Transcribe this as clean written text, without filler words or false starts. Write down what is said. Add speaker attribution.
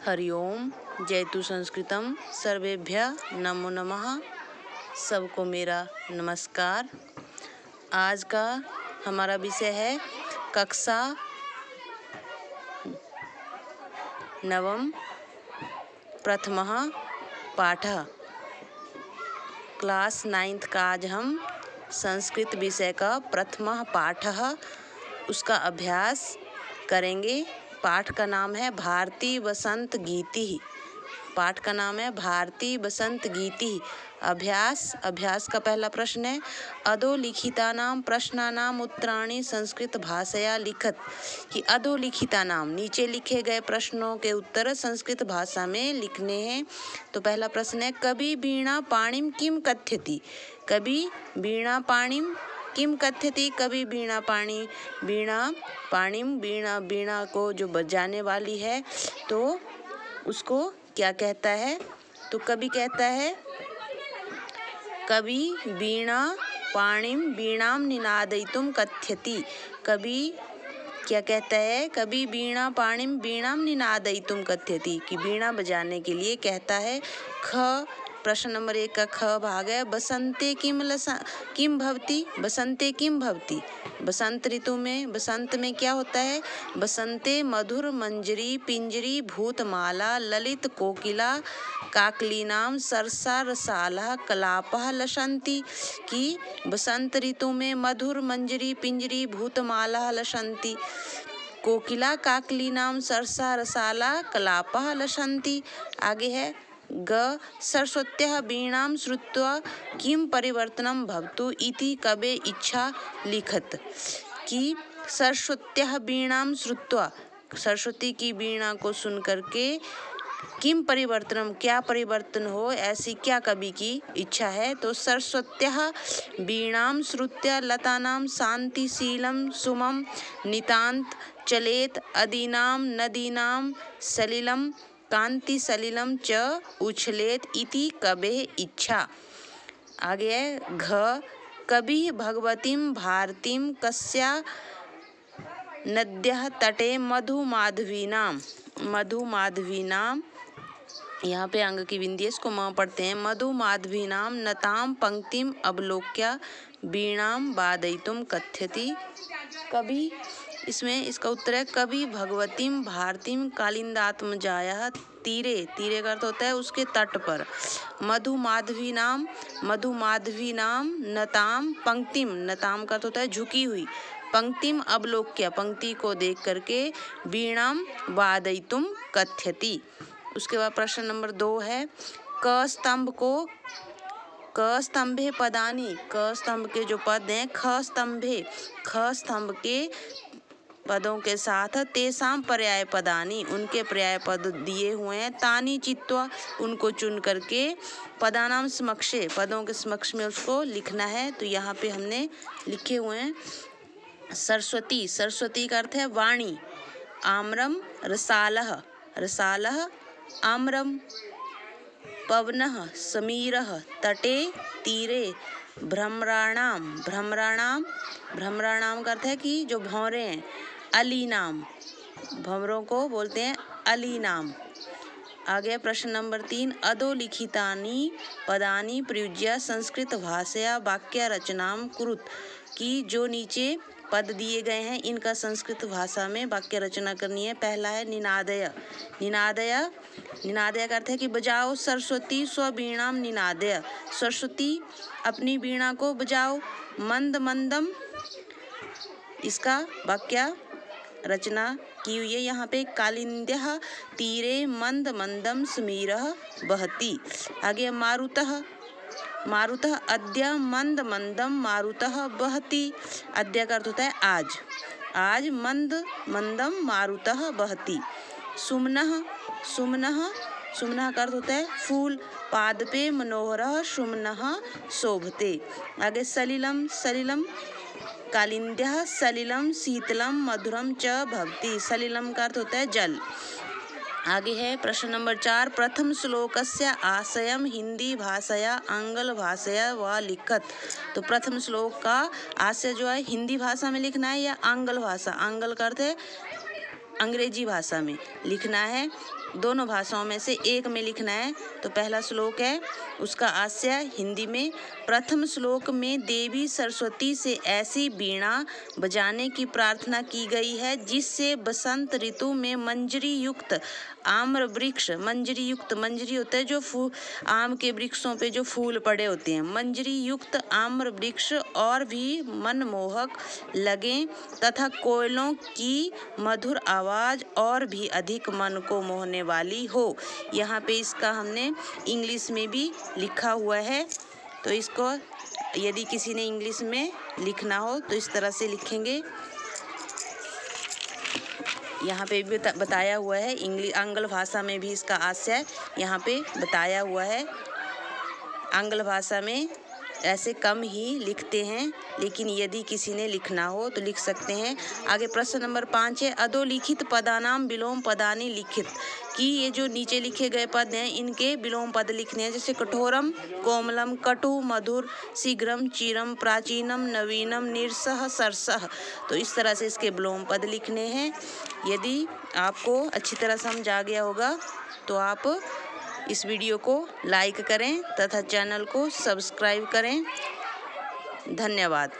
Speaker 1: हरि ओम। जयतु संस्कृतम। सर्वेभ्यः नमो नमः। सबको मेरा नमस्कार। आज का हमारा विषय है कक्षा नवम प्रथमः पाठः। क्लास 9th का आज हम संस्कृत विषय का प्रथमः पाठः उसका अभ्यास करेंगे। पाठ का नाम है भारती वसंत गीति। पाठ का नाम है भारती वसंत गीति। अभ्यास का पहला प्रश्न है अधोलिखितानां प्रश्नानां उत्तराणि संस्कृत भाषया लिखत। कि अधोलिखितानां नीचे लिखे गए प्रश्नों के उत्तर संस्कृत भाषा में लिखने हैं। तो पहला प्रश्न है कवि वीणा पाणिम किम कथ्यति। कवि वीणा पाणिम किम कथ्यति। कवि वीणा पाणी वीणा पाणिम वीणा को जो बजाने वाली है तो उसको क्या कहता है। तो कवि कहता है कवि वीणा पाणिम वीणाम निनादयितुम कथ्यति। कवि क्या कहता है। कवि वीणा पाणिम वीणाम निनादयितुम कथ्यति कि वीणा बजाने के लिए कहता है। प्रश्न नंबर 1 का ख भाग है बसंते किम भवति। बसंते किम भवति। बसंत ऋतु में बसंत में क्या होता है। बसंते मधुर मंजरी पिंजरी भूतमाला ललित कोकिला काकलीनाम सरसा रसाला कलापः लसंती। कि बसंत ऋतु में मधुर मंजरी पिंजरी भूतमाला लसंती कोकिला काकलीनाम सरसा रसाला कलापः लसंती। आगे है ग सरस्वत्यः वीणां श्रुत्वा किं परिवर्तनं भवतु इति कवे इच्छा लिखत। कि सरस्वत्यः वीणां श्रुत्वा सरस्वती की वीणा को सुन करके किम परिवर्तनम क्या परिवर्तन हो ऐसी क्या कवि की इच्छा है। तो सरस्वत्यः वीणां श्रुत्य लतानां शांतिशीलं सुमं नितांत चलेत अदीनां नदीनां सलिलं कांति सलिलम च उछलेत इति कवे इच्छा। आगे है घ कवि भगवतीं भारतीं कस्या नद्यः तटे मधुमाधवीनां यहाँ पे अंग की बिंदी इसको म पढ़ते हैं। मधुमाधवीनां नतां पंक्तिम अवलोक्य वीणां वादयितुम कथ्यति। कवि इसमें इसका उत्तर है कवि भगवतीं भारतीं कालिंदात्मजायाः तीरे का अर्थ होता है उसके तट पर मधुमाधवीनां नतां पंक्तिम नताम का अर्थ होता है झुकी हुई पंक्तिम अवलोक्य पंक्ति को देख करके वीणां वादयितुम कथ्यति। उसके बाद प्रश्न नंबर 2 है क स्तंभे पदानि। क स्तंभ के जो पद हैं ख स्तंभ के पदों के साथ तेसाम पर्याय पदानी उनके पर्याय पद दिए हुए हैं। तानी चित्वा उनको चुन करके पदानाम समक्षे पदों के समक्ष में उसको लिखना है। तो यहाँ पे हमने लिखे हुए हैं सरस्वती का अर्थ है वाणी। आम्रम रसालः आम्रम पवनः समीरः तटे तीरे भ्रमराणाम का अर्थ है कि जो भंवरे हैं अलीनाम भंवरों को बोलते हैं अलीनाम। आगे प्रश्न नंबर 3 अधोलिखितानि पदानि प्रयुज्य संस्कृत भाषया वाक्य रचनाम कुरुत। कि जो नीचे पद दिए गए हैं इनका संस्कृत भाषा में वाक्य रचना करनी है। पहला है निनादय का अर्थ है कि बजाओ सरस्वती स्ववीणाम निनादय। सरस्वती अपनी वीणा को बजाओ। मंद मंदम इसका वाक्य रचना की हुई है यहाँ पे कालिंद्यः तीरे मंद मंदम समीरः बहति। आगे मारुतः अद्य मंद मंदम मारुतः बहति। अद्य का अर्थ होता है आज मंद मंदम मारुतः बहति। सुमनः का अर्थ होता है फूल। पादपे मनोहरः सुमनः शोभते। आगे सलिलम कालिंद्यः सलिलम शीतलम मधुरम च भवति। सलिलम का अर्थ होता है जल। आगे है प्रश्न नंबर 4 प्रथम श्लोकस्य आशयम हिंदी भाषया आंग्ल भाषया व लिखत। तो प्रथम श्लोक का आशय जो है हिंदी भाषा में लिखना है या आंग्ल का अर्थ है अंग्रेजी भाषा में लिखना है। दोनों भाषाओं में से एक में लिखना है। तो पहला श्लोक है, उसका आशय हिंदी में, प्रथम श्लोक में देवी सरस्वती से ऐसी वीणा बजाने की प्रार्थना की गई है जिससे बसंत ऋतु में मंजरी युक्त आम्र वृक्ष, मंजरी युक्त, मंजरी होता है जो आम के वृक्षों पे जो फूल पड़े होते हैं, मंजरी युक्त आम्र वृक्ष और भी मनमोहक लगें तथा कोयलों की मधुर आवाज और भी अधिक मन को मोहने वाली हो। यहाँ पे इसका हमने इंग्लिश में भी लिखा हुआ है, तो इसको यदि किसी ने इंग्लिश में लिखना हो तो इस तरह से लिखेंगे। यहाँ पे भी बताया हुआ है, आंग्ल भाषा में भी इसका आशय यहाँ पे बताया हुआ है। आंग्ल भाषा में ऐसे कम ही लिखते हैं, लेकिन यदि किसी ने लिखना हो तो लिख सकते हैं। आगे प्रश्न नंबर 5 है, अधोलिखित पदानाम विलोम पदानि लिखित, कि ये जो नीचे लिखे गए पद हैं इनके विलोम पद लिखने हैं। जैसे कठोरम, कोमलम, कटु, मधुर, शीघ्रम, चिरम, प्राचीनम, नवीनम, निरसह, सरसह, तो इस तरह से इसके विलोम पद लिखने हैं। यदि आपको अच्छी तरह समझ आ गया होगा तो आप इस वीडियो को लाइक करें तथा चैनल को सब्सक्राइब करें। धन्यवाद।